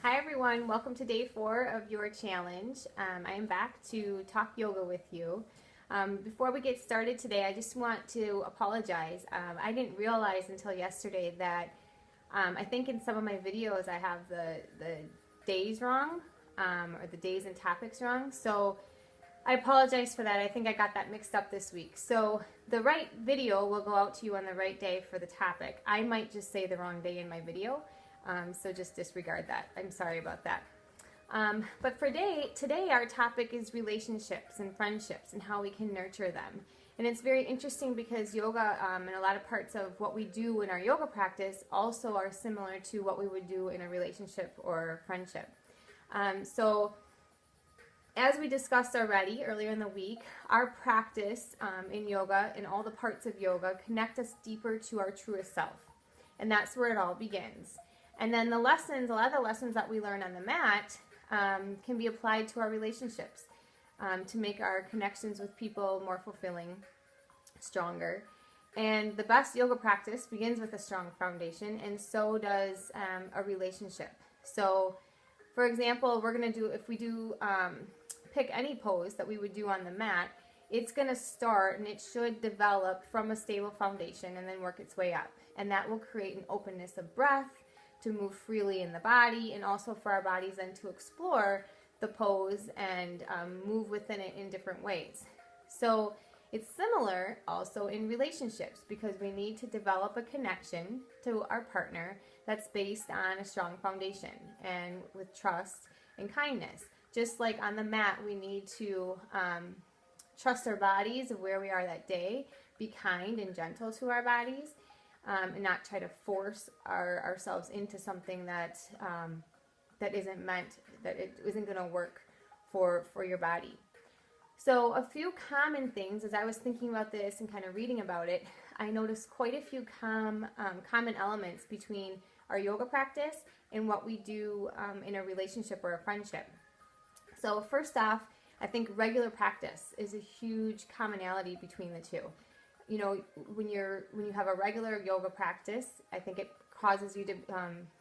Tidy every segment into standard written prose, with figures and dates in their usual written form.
Hi everyone, welcome to day 4 of your challenge. I am back to talk yoga with you. Before we get started today, I just want to apologize. I didn't realize until yesterday that I think in some of my videos I have the days wrong, or the days and topics wrong. So I apologize for that. I think I got that mixed up this week. So the right video will go out to you on the right day for the topic. I might just say the wrong day in my video. So just disregard that. I'm sorry about that. But for today our topic is relationships and friendships and how we can nurture them. And it's very interesting because yoga and a lot of parts of what we do in our yoga practice also are similar to what we would do in a relationship or friendship. So as we discussed already earlier in the week, our practice in yoga and all the parts of yoga connect us deeper to our truest self. And that's where it all begins. And then the lessons, a lot of the lessons that we learn on the mat can be applied to our relationships to make our connections with people more fulfilling, stronger. And the best yoga practice begins with a strong foundation, and so does a relationship. So, for example, we're going to do, if we do pick any pose that we would do on the mat, it's going to start and it should develop from a stable foundation and then work its way up. And that will create an openness of breath, to move freely in the body, and also for our bodies then to explore the pose and move within it in different ways. So it's similar also in relationships because we need to develop a connection to our partner that's based on a strong foundation and with trust and kindness. Just like on the mat, we need to trust our bodies of where we are that day, be kind and gentle to our bodies, and not try to force ourselves into something that that isn't meant, that it isn't going to work for your body. So a few common things, as I was thinking about this and kind of reading about it, I noticed quite a few common elements between our yoga practice and what we do in a relationship or a friendship. So first off, I think regular practice is a huge commonality between the two. You know, when you have a regular yoga practice, I think it causes you to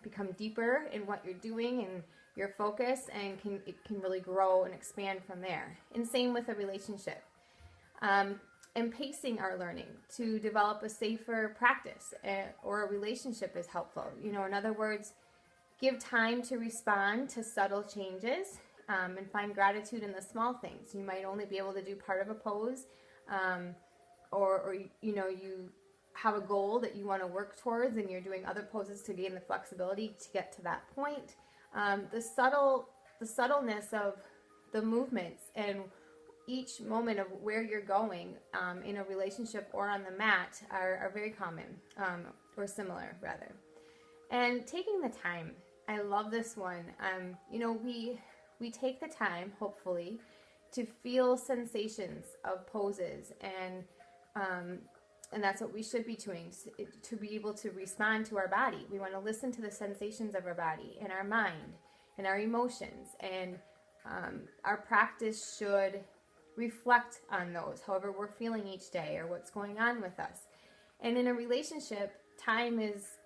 become deeper in what you're doing and your focus, and it can really grow and expand from there. And same with a relationship. And pacing our learning to develop a safer practice or a relationship is helpful. You know, in other words, give time to respond to subtle changes and find gratitude in the small things. You might only be able to do part of a pose. Or you know, you have a goal that you want to work towards and you're doing other poses to gain the flexibility to get to that point. The subtleness of the movements and each moment of where you're going in a relationship or on the mat are very common, or similar rather. And taking the time, I love this one. You know, we take the time, hopefully, to feel sensations of poses, and that's what we should be doing, to be able to respond to our body. We want to listen to the sensations of our body and our mind and our emotions, and our practice should reflect on those, however we're feeling each day or what's going on with us. And in a relationship, time is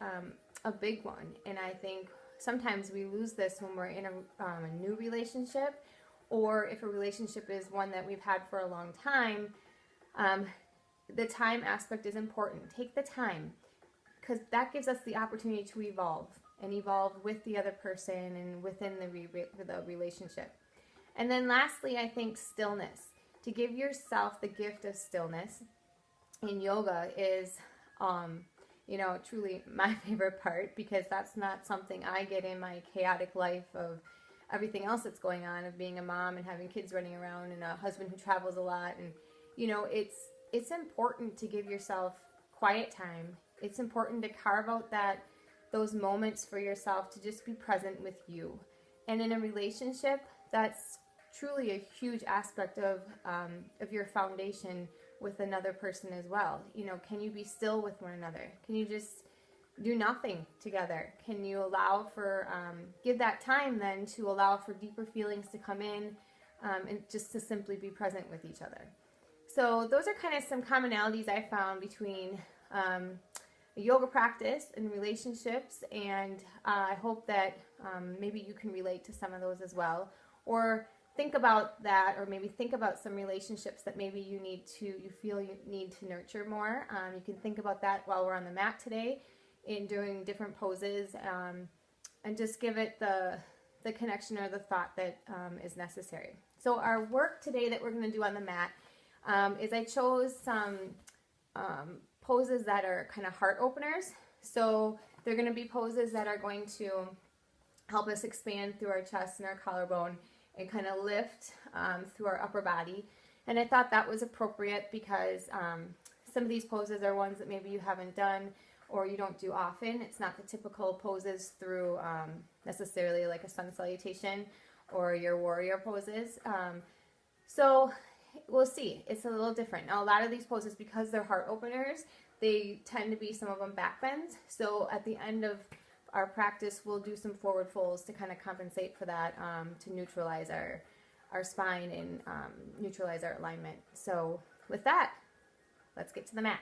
a big one, and I think sometimes we lose this when we're in a new relationship, or if a relationship is one that we've had for a long time. The time aspect is important. Take the time, because that gives us the opportunity to evolve with the other person and within the relationship. And then lastly, I think stillness. To give yourself the gift of stillness in yoga is, you know, truly my favorite part, because that's not something I get in my chaotic life of everything else that's going on, of being a mom and having kids running around and a husband who travels a lot. And, you know, it's important to give yourself quiet time. It's important to carve out those moments for yourself to just be present with you. And in a relationship, that's truly a huge aspect of your foundation with another person as well. You know, can you be still with one another? Can you just do nothing together? Can you allow for, give that time then to allow for deeper feelings to come in, and just to simply be present with each other. So those are kind of some commonalities I found between yoga practice and relationships, and I hope that Maybe you can relate to some of those as well, or think about that, or maybe think about some relationships that maybe you feel you need to nurture more. You can think about that while we're on the mat today in doing different poses, and just give it the connection or the thought that is necessary. So our work today that we're going to do on the mat is I chose some poses that are kind of heart openers. So they're going to be poses that are going to help us expand through our chest and our collarbone and kind of lift through our upper body. And I thought that was appropriate because some of these poses are ones that maybe you haven't done or you don't do often. It's not the typical poses through necessarily like a sun salutation or your warrior poses. So we'll see. It's a little different. Now, a lot of these poses, because they're heart openers, they tend to be some of them back bends. So at the end of our practice, we'll do some forward folds to kind of compensate for that, to neutralize our spine and neutralize our alignment. So with that, let's get to the mat.